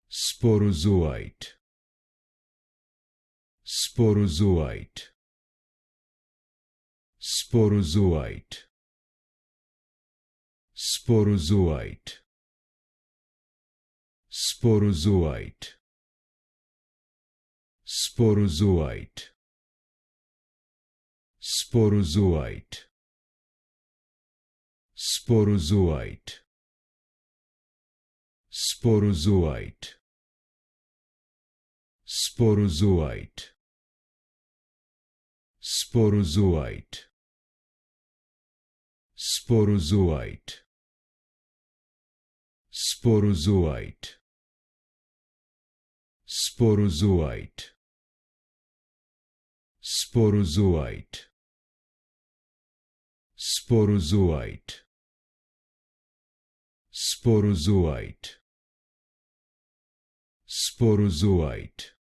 Sporozoite. Sporozoite. Sporozoite. Sporozoite. Sporozoite. Sporozoite. Sporozoite. Sporozoite. Sporozoite. Sporozoite. Sporozoite. Sporozoite. Sporozoite. Sporozoite. Sporozoite. Sporozoite. Sporozoite. Sporozoite.